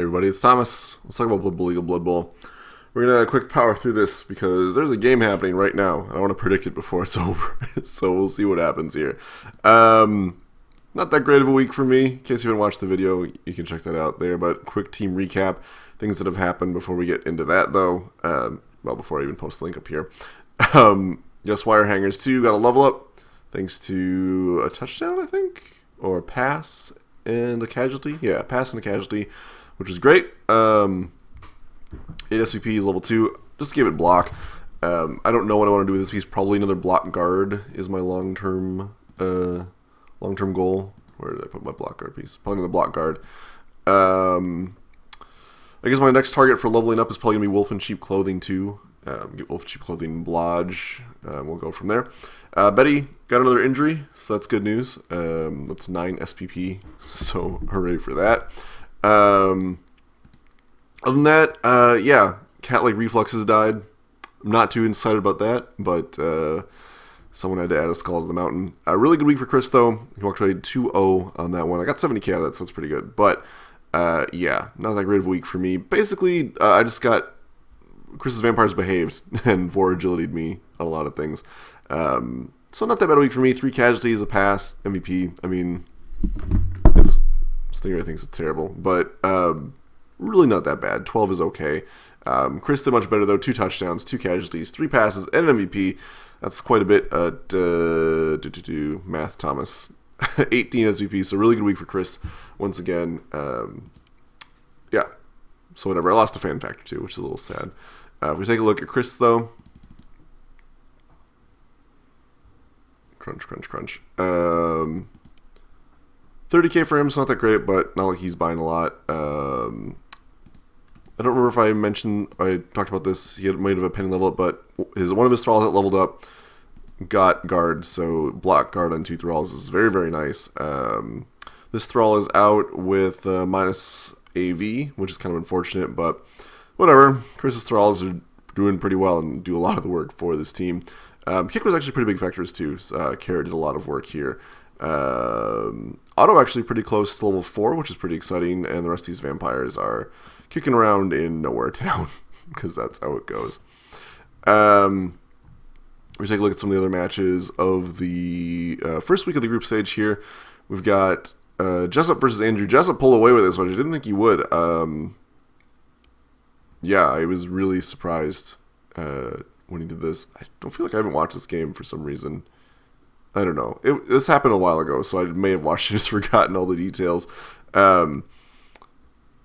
Everybody, it's Thomas. Let's talk about BBLoBB Blood Bowl. We're going to quick power through this because there's a game happening right now. I don't want to predict it before it's over, so we'll see what happens here. Not that great of a week for me. In case you haven't watched the video, you can check that out there. But quick team recap, things that have happened before we get into that, though. Well, before I even post the link up here. Yes, Wire Hangers 2 got a level up thanks to a touchdown, I think, or a pass and a casualty. Yeah, a pass and a casualty, which is great. 8 SVP is level 2. Just give it block. I don't know what I want to do with this piece. Probably another block guard is my long-term goal. Where did I put my block guard piece? Probably another block guard. I guess my next target for leveling up is probably going to be Wolf and Sheep Clothing too. Get Wolf and Sheep Clothing BBLoBB. We'll go from there. Betty got another injury, so that's good news. That's 9 SPP, so hooray for that. Other than that, yeah, cat-like reflexes died. I'm not too excited about that, but someone had to add a skull to the mountain. A really good week for Chris, though. He walked away 2-0 on that one. I got 70k out of that, so that's pretty good. But, yeah, not that great of a week for me. Basically, I just got Chris's Vampires behaved and 4 agility'd me on a lot of things. So not that bad a week for me. 3 casualties, a pass, MVP. I mean, Stinger thinks it's terrible, but really not that bad. 12 is okay. Chris did much better, though. 2 touchdowns, 2 casualties, 3 passes, and an MVP. That's quite a bit. Math, Thomas. 18 SVP, so really good week for Chris once again. Yeah, so whatever. I lost a fan factor, too, which is a little sad. If we take a look at Chris, though. Crunch, crunch, crunch. 30k for him, it's not that great, but not like he's buying a lot. I don't remember if I talked about this. He might have a penny level up, but one of his thralls that leveled up got guard, so block guard on 2 thralls is very, very nice. This thrall is out with minus AV, which is kind of unfortunate, but whatever. Chris's thralls are doing pretty well and do a lot of the work for this team. Kick was actually pretty big factors too. Kara did a lot of work here. Auto actually pretty close to level 4, which is pretty exciting, and the rest of these vampires are kicking around in nowhere town, because that's how it goes. We take a look at some of the other matches of the first week of the group stage here. We've got Jessup versus Andrew. Jessup pulled away with this one. I didn't think he would. Yeah, I was really surprised when he did this. I don't feel like I haven't watched this game for some reason. I don't know. This happened a while ago, so I may have watched it, just forgotten all the details. I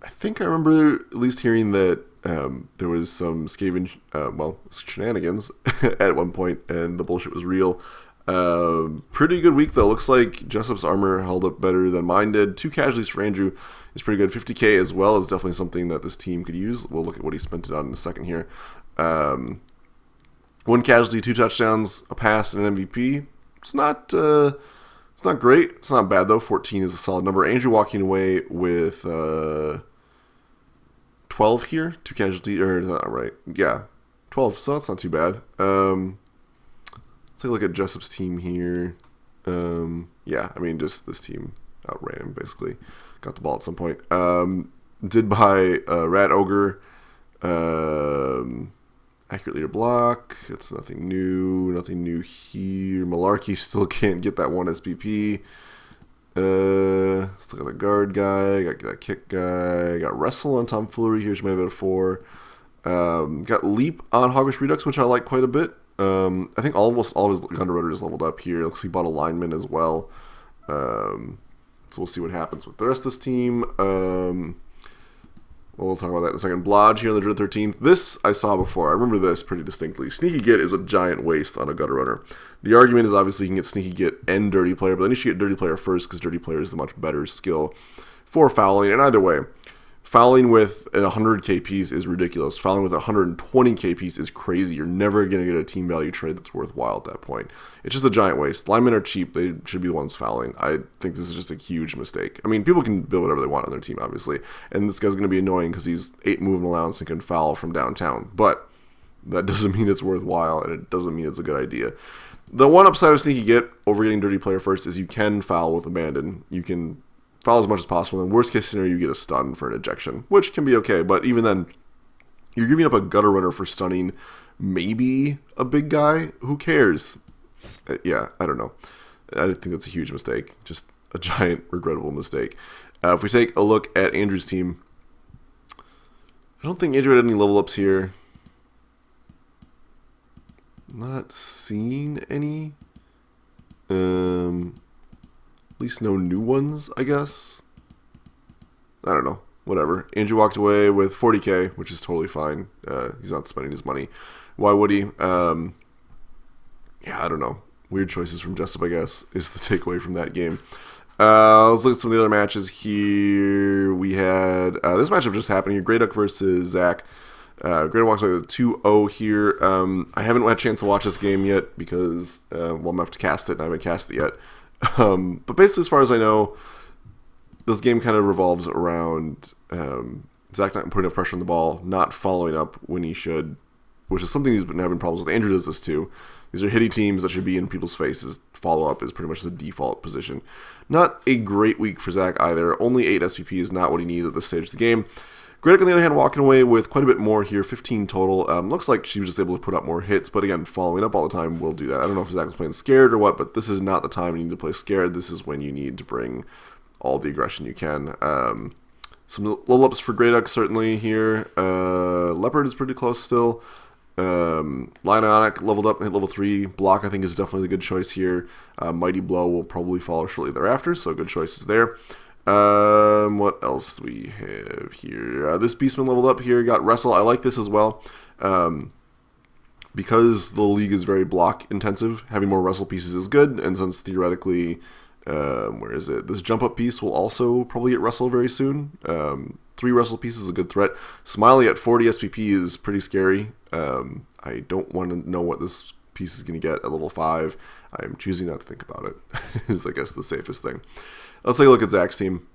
think I remember at least hearing that there was some shenanigans at one point, and the bullshit was real. Pretty good week, though. Looks like Jessup's armor held up better than mine did. 2 casualties for Andrew is pretty good. 50k as well is definitely something that this team could use. We'll look at what he spent it on in a second here. 1 casualty, 2 touchdowns, a pass, and an MVP. It's not great. It's not bad, though. 14 is a solid number. Andrew walking away with 12 here. 2 casualties, or is that not right? Yeah, 12, so that's not too bad. Let's take a look at Jessup's team here. Yeah, I mean, just this team outran him, basically. Got the ball at some point. Did buy Rat Ogre. Accurate leader block. It's nothing new. Nothing new here. Malarkey still can't get that 1 SPP. Still got the guard guy. Got that kick guy. Got wrestle on tomfoolery. Here's my bit of 4. Got leap on Hogwash Redux, which I like quite a bit. I think almost all of his Gunner Rotor is leveled up here. Looks like he bought a lineman as well. So we'll see what happens with the rest of this team. We'll talk about that in a second. BBLoBB here on the Dread 13th. This I saw before. I remember this pretty distinctly. Sneaky Git is a giant waste on a Gutter Runner. The argument is obviously you can get Sneaky Git and Dirty Player, but then you should get Dirty Player first because Dirty Player is the much better skill for fouling. And either way, fouling with an 100k piece is ridiculous. Fouling with a 120k piece is crazy. You're never going to get a team value trade that's worthwhile at that point. It's just a giant waste. Linemen are cheap. They should be the ones fouling. I think this is just a huge mistake. I mean, people can build whatever they want on their team, obviously. And this guy's going to be annoying because he's 8 movement allowance and can foul from downtown. But that doesn't mean it's worthwhile, and it doesn't mean it's a good idea. The one upside of Sneaky Git over getting Dirty Player first is you can foul with Abandon. You can foul as much as possible. And worst case scenario, you get a stun for an ejection, which can be okay. But even then, you're giving up a gutter runner for stunning maybe a big guy. Who cares? Yeah, I don't know. I think that's a huge mistake. Just a giant, regrettable mistake. If we take a look at Andrew's team, I don't think Andrew had any level ups here. Not seeing any. At least no new ones, I guess. I don't know. Whatever. Andrew walked away with 40K, which is totally fine. He's not spending his money. Why would he? Yeah, I don't know. Weird choices from Jessup, I guess, is the takeaway from that game. Let's look at some of the other matches here. We had this matchup just happened here. Grey Duck versus Zach. Grey Duck walks away with 2-0 here. I haven't had a chance to watch this game yet because, well, I'm going to have to cast it, and I haven't cast it yet. But basically, as far as I know, this game kind of revolves around Zach not putting enough pressure on the ball, not following up when he should, which is something he's been having problems with. Andrew does this too. These are hitty teams that should be in people's faces. Follow-up is pretty much the default position. Not a great week for Zach either. Only 8 SVP is not what he needs at this stage of the game. Grey Duck, on the other hand, walking away with quite a bit more here, 15 total. Looks like she was just able to put up more hits, but again, following up all the time will do that. I don't know if Zach was playing scared or what, but this is not the time you need to play scared. This is when you need to bring all the aggression you can. Some level ups for Grey Duck certainly here. Leopard is pretty close still. Lionic leveled up and hit level 3. Block, I think, is definitely the good choice here. Mighty Blow will probably follow shortly thereafter, so good choices there. What else do we have here? This Beastman leveled up here, got Wrestle. I like this as well. Because the league is very block intensive, having more Wrestle pieces is good, and since theoretically, where is it? This jump up piece will also probably get Wrestle very soon. 3 Wrestle pieces is a good threat. Smiley at 40 SPP is pretty scary. I don't want to know what this piece is going to get at level 5. I'm choosing not to think about it, is I guess the safest thing. Let's take a look at Zach's team.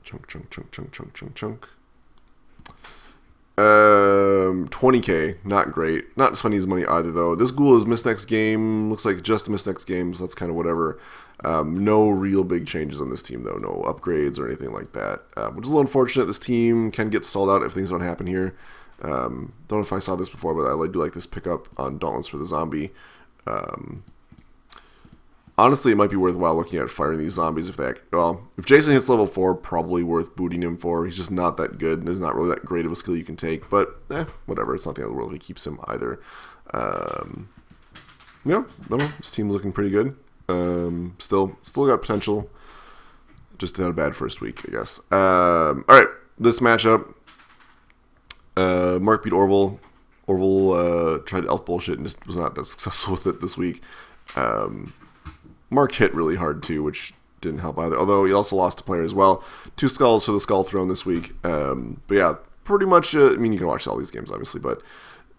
Chunk. 20K, not great. Not spending his money either, though. This ghoul is missed next game. Looks like just missed next game, so that's kind of whatever. No real big changes on this team, though. No upgrades or anything like that, which is a little unfortunate. This team can get stalled out if things don't happen here. Don't know if I saw this before, but I do like this pickup on Dauntless for the zombie. Honestly, it might be worthwhile looking at firing these zombies if they if Jason hits level 4, probably worth booting him for. He's just not that good. There's not really that great of a skill you can take, but whatever. It's not the end of the world if he keeps him either. Yeah, no, this team's looking pretty good. Still got potential. Just had a bad first week, I guess. All right, this matchup. Mark beat Orville. Orville tried elf bullshit and just was not that successful with it this week. Mark hit really hard too, which didn't help either. Although he also lost a player as well. 2 skulls for the skull throne this week. But yeah, pretty much. I mean, you can watch all these games obviously, but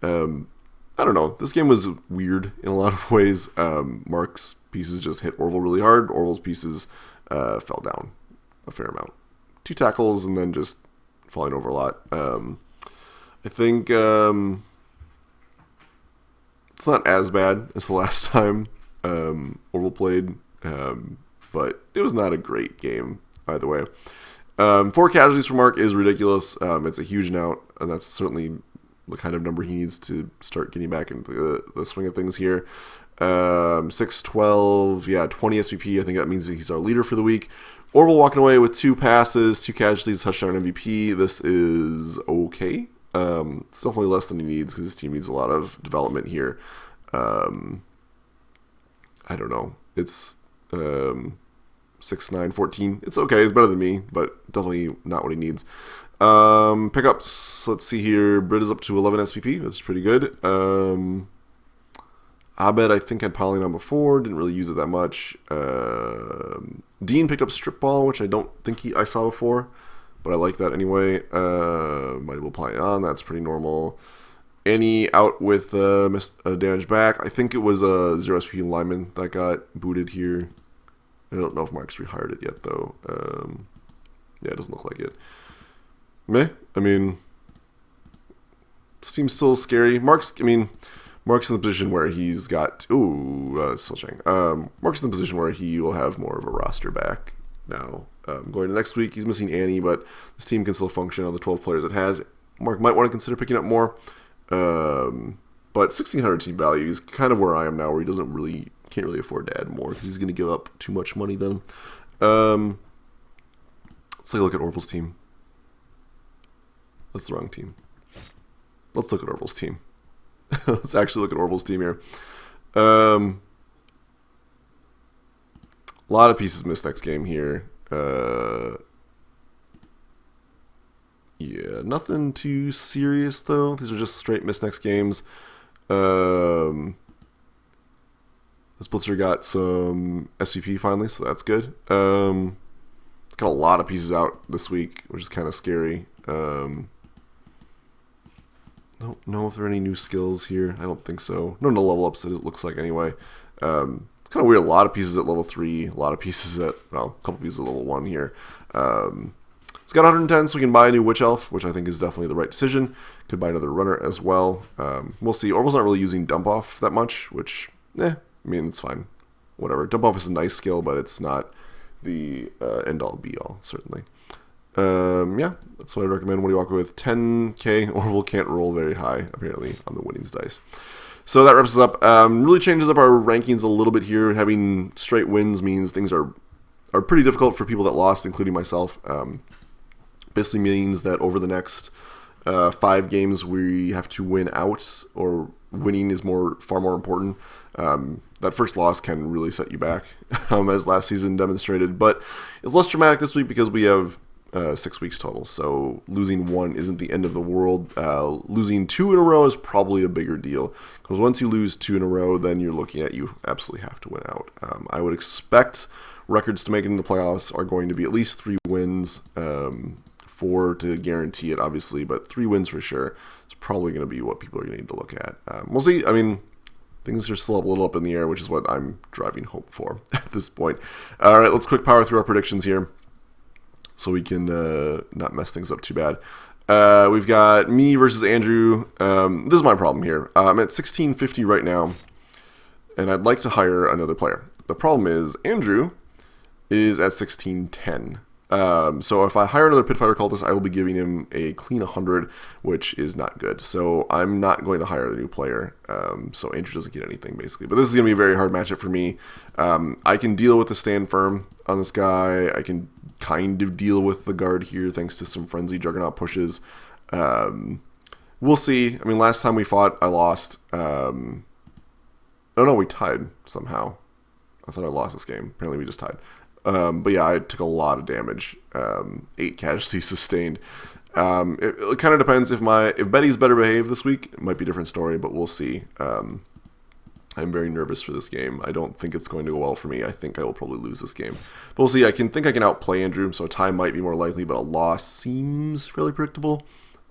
I don't know. This game was weird in a lot of ways. Mark's pieces just hit Orville really hard. Orville's pieces fell down a fair amount. 2 tackles and then just falling over a lot. I think it's not as bad as the last time Orville played, but it was not a great game either way. 4 casualties for Mark is ridiculous. It's a huge amount, and that's certainly the kind of number he needs to start getting back into the swing of things here. 6, 12, 20 SVP. I think that means that he's our leader for the week. Orville walking away with 2 passes, 2 casualties, touchdown MVP. This is okay. It's definitely less than he needs because his team needs a lot of development here. I don't know. It's 6, 9, 14. It's okay. It's better than me, but definitely not what he needs. Pickups. Let's see here. Brit is up to 11 SPP. That's pretty good. Abed, I think, had piling on before. Didn't really use it that much. Dean picked up Strip Ball, which I don't think I saw before, but I like that anyway. Might be piling on. That's pretty normal. Annie out with damage back. I think it was a 0 SPP lineman that got booted here. I don't know if Mark's rehired it yet, though. Yeah, it doesn't look like it. Meh. I mean, seems still scary. Mark's Mark's in the position where he's got... still checking. Mark's in the position where he will have more of a roster back now. Going to next week, he's missing Annie, but this team can still function on the 12 players it has. Mark might want to consider picking up more. But 1,600 team value is kind of where I am now, where he can't really afford to add more because he's going to give up too much money then. Let's take a look at Orville's team. That's the wrong team. Let's look at Orville's team. Let's actually look at Orville's team here. A lot of pieces missed next game here. Yeah, nothing too serious though. These are just straight miss next games. The Splitzer got some SVP finally, so that's good. Got a lot of pieces out this week, which is kind of scary. Don't know if there are any new skills here. I don't think so. No level ups, it looks like anyway. It's kind of weird. A lot of pieces at level 3, a lot of pieces at, well, a couple pieces at level 1 here. It's got 110, so we can buy a new Witch Elf, which I think is definitely the right decision. Could buy another runner as well. We'll see. Orville's not really using Dump Off that much, which, I mean, it's fine. Whatever. Dump Off is a nice skill, but it's not the end-all, be-all, certainly. Yeah, that's what I'd recommend. What do you walk away with? 10k. Orville can't roll very high, apparently, on the winnings dice. So that wraps us up. Really changes up our rankings a little bit here. Having straight wins means things are pretty difficult for people that lost, including myself. Basically means that over the next 5 games, we have to win out, or winning is far more important. That first loss can really set you back, as last season demonstrated. But it's less dramatic this week because we have 6 weeks total. So losing 1 isn't the end of the world. Losing 2 in a row is probably a bigger deal, because once you lose 2 in a row, then you're looking at you absolutely have to win out. I would expect records to make it in the playoffs are going to be at least 3 wins. 4 to guarantee it, obviously, but 3 wins for sure. It's probably going to be what people are going to need to look at. We'll see. I mean, things are still a little up in the air, which is what I'm driving hope for at this point. All right, let's quick power through our predictions here so we can not mess things up too bad. We've got me versus Andrew. This is my problem here. I'm at 1650 right now, and I'd like to hire another player. The problem is Andrew is at 1610. So if I hire another Pitfighter Cultist, I will be giving him a clean 100, which is not good. So I'm not going to hire the new player, so Andrew doesn't get anything, basically. But this is going to be a very hard matchup for me. I can deal with the stand firm on this guy. I can kind of deal with the guard here, thanks to some frenzy Juggernaut pushes. We'll see. I mean, last time we fought, I lost. Oh no, we tied somehow. I thought I lost this game. Apparently we just tied. But yeah, I took a lot of damage. 8 casualties sustained. It kind of depends. If Betty's better behaved this week, it might be a different story, but we'll see. I'm very nervous for this game. I don't think it's going to go well for me. I think I will probably lose this game. But we'll see. I think I can outplay Andrew, so a tie might be more likely, but a loss seems fairly predictable.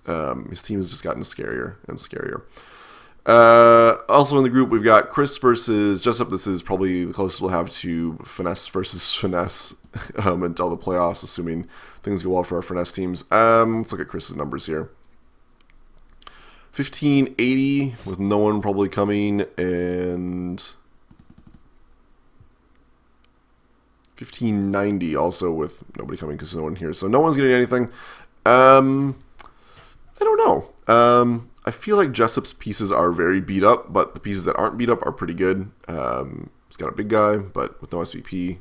His team has just gotten scarier and scarier. Also in the group, we've got Chris versus Jessup. This is probably the closest we'll have to Finesse versus Finesse until the playoffs, assuming things go well for our Finesse teams. Let's look at Chris's numbers here. 1580 with no one probably coming, and 1590 also with nobody coming because no one here. So no one's getting anything. I don't know. I feel like Jessup's pieces are very beat up, but the pieces that aren't beat up are pretty good. He's got a big guy, but with no SVP.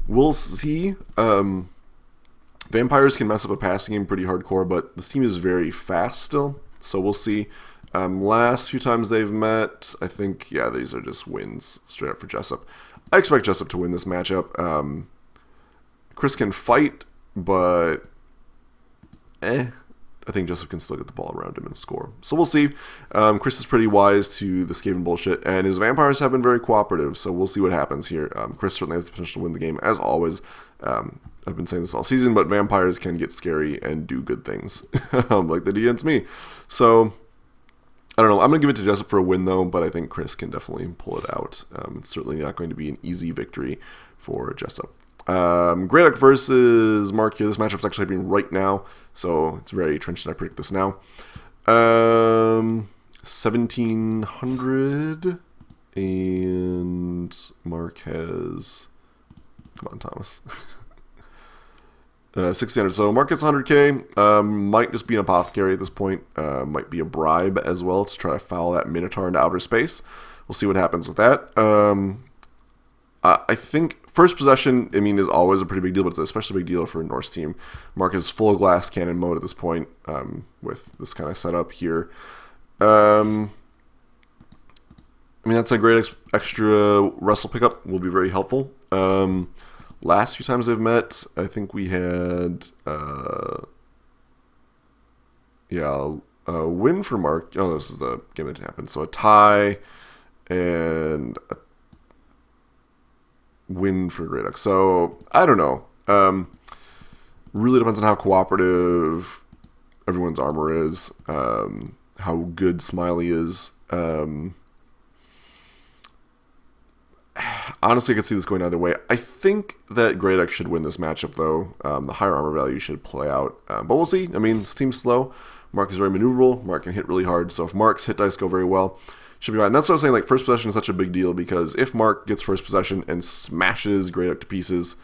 We'll see. Vampires can mess up a passing game pretty hardcore, but this team is very fast still, so we'll see. Last few times they've met, I think, yeah, these are just wins straight up for Jessup. I expect Jessup to win this matchup. Chris can fight, but I think Jessup can still get the ball around him and score. So we'll see. Chris is pretty wise to the Skaven bullshit, and his Vampires have been very cooperative, so we'll see what happens here. Chris certainly has the potential to win the game, as always. I've been saying this all season, but Vampires can get scary and do good things, like they did against me. So, I don't know. I'm going to give it to Jessup for a win, though, but I think Chris can definitely pull it out. It's certainly not going to be an easy victory for Jessup. Greyduck versus Mark here. This matchup's actually happening right now, so it's very trenchant. I predict this now. 1,700. And Mark has... Come on, Thomas. 1,600. So Mark gets 100k. Might just be an apothecary at this point. Might be a bribe as well to try to foul that Minotaur into outer space. We'll see what happens with that. I think first possession, I mean, is always a pretty big deal, but it's especially a big deal for a Norse team. Mark is full glass cannon mode at this point with this kind of setup here. I mean, that's a great extra wrestle pickup. Will be very helpful. Last few times they've met, I think we had, a win for Mark. Oh, this is the game that happened. So a tie and a win for Grey Duck. So I don't know. Really depends on how cooperative everyone's armor is, how good Smiley is. Honestly, I could see this going either way. I think that Grey Duck should win this matchup, though. The higher armor value should play out. But we'll see. I mean, this team's slow. Mark is very maneuverable. Mark can hit really hard. So if Mark's hit dice go very well, should be fine. And that's what I was saying. Like, first possession is such a big deal because if Mark gets first possession and smashes Grey Duck to pieces,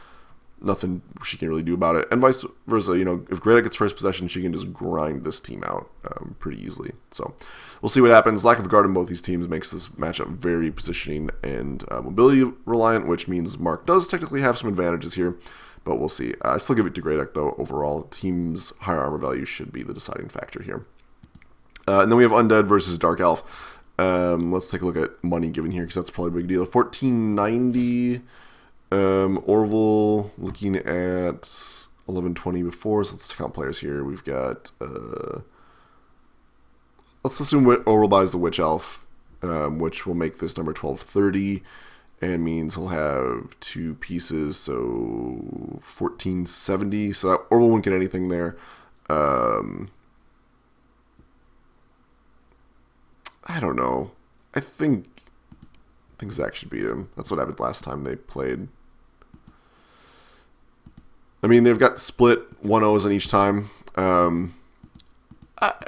nothing she can really do about it. And vice versa, you know, if Grey Duck gets first possession, she can just grind this team out pretty easily. So we'll see what happens. Lack of guard in both these teams makes this matchup very positioning and mobility reliant, which means Mark does technically have some advantages here, but we'll see. I still give it to Grey Duck, though. Overall, team's higher armor value should be the deciding factor here. And then we have Undead versus Dark Elf. Let's take a look at money given here because that's probably a big deal. 1490. Orville looking at 1120 before, so let's count players here. We've got, let's assume Orville buys the Witch Elf, which will make this number 1230, and means he'll have two pieces, so 1470, so that Orville won't get anything there. I don't know. I think Zach should beat him. That's what happened last time they played. I mean, they've got split 1-0s on each time.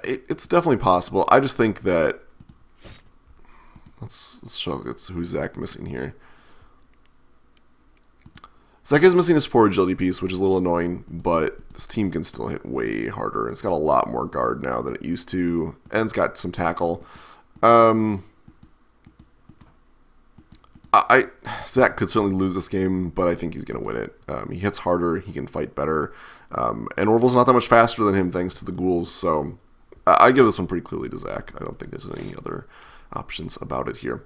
It's definitely possible. I just think that let's show who's Zach missing here. Zach is missing his 4 agility piece, which is a little annoying, but this team can still hit way harder. It's got a lot more guard now than it used to, and it's got some tackle. Zach could certainly lose this game, but I think he's going to win it. He hits harder, he can fight better, and Orville's not that much faster than him thanks to the ghouls, so I give this one pretty clearly to Zach. I don't think there's any other options about it here.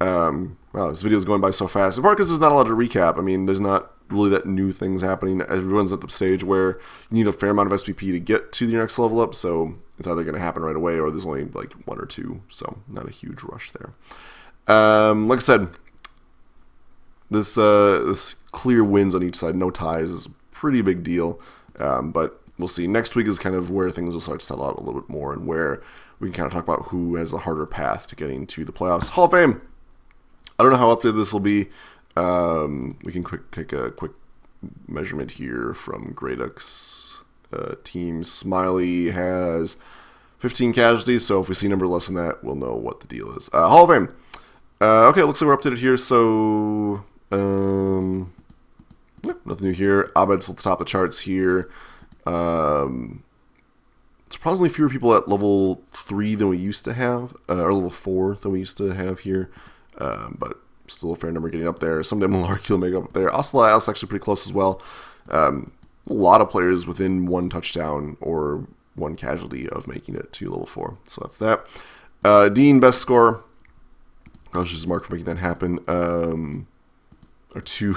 Wow, this video is going by so fast. In part because there's not a lot to recap. I mean, there's not really that new things happening. Everyone's at the stage where you need a fair amount of SPP to get to your next level up, so it's either going to happen right away or there's only like 1 or 2, so not a huge rush there. Like I said, this clear wins on each side, no ties, is a pretty big deal, but we'll see. Next week is kind of where things will start to settle out a little bit more and where we can kind of talk about who has the harder path to getting to the playoffs. Hall of Fame! I don't know how updated this will be. We can take a quick measurement here from Grey Duck's team. Smiley has 15 casualties, so if we see a number less than that, we'll know what the deal is. Hall of Fame! Okay, looks like we're updated here, so nothing new here. Abed's at the top of the charts here. Surprisingly fewer people at level 3 than we used to have, or level 4 than we used to have here, but still a fair number getting up there. Someday Malarkey will make up there. Ocelot is actually pretty close as well. A lot of players within 1 touchdown or 1 casualty of making it to level 4, so that's that. Dean, best score. Gosh, just Mark for making that happen. Or 2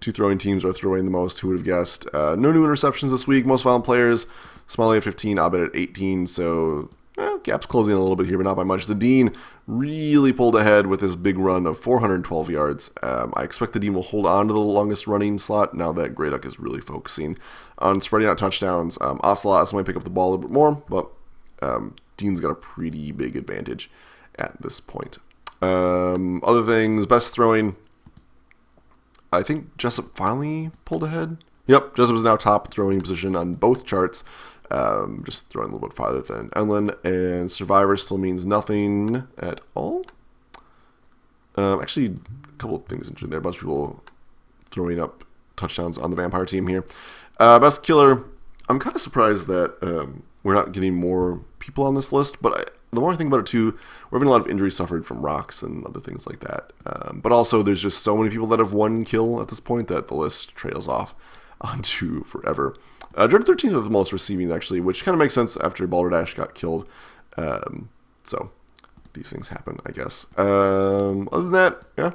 throwing teams are throwing the most. Who would have guessed? No new interceptions this week. Most violent players. Smiley at 15, Abed at 18. So gap's closing a little bit here, but not by much. The Dean really pulled ahead with his big run of 412 yards. I expect the Dean will hold on to the longest running slot now that Grey Duck is really focusing on spreading out touchdowns. Ocelot might pick up the ball a little bit more, but Dean's got a pretty big advantage at this point. Other things, best throwing. I think Jessup finally pulled ahead. Yep, Jessup is now top throwing position on both charts. Just throwing a little bit farther than Enlin. And Survivor still means nothing at all. Actually, a couple of things interesting there. A bunch of people throwing up touchdowns on the Vampire team here. Best Killer, I'm kind of surprised that we're not getting more people on this list, but the more I think about it too, we're having a lot of injuries suffered from rocks and other things like that. But also, there's just so many people that have one kill at this point that the list trails off onto forever. Dread 13th with the most receiving, actually, which kind of makes sense after Balderdash got killed. So these things happen, I guess. Other than that, yeah,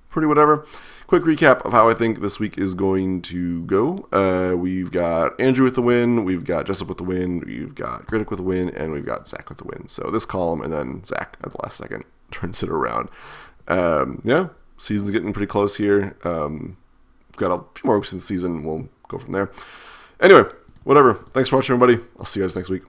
pretty whatever. Quick recap of how I think this week is going to go. We've got Andrew with the win, we've got Jessup with the win, we've got Critic with the win, and we've got Zach with the win. So this column, and then Zach at the last second turns it around. Yeah, season's getting pretty close here. Got a few more weeks in the season. We'll go from there. Anyway, whatever. Thanks for watching, everybody. I'll see you guys next week.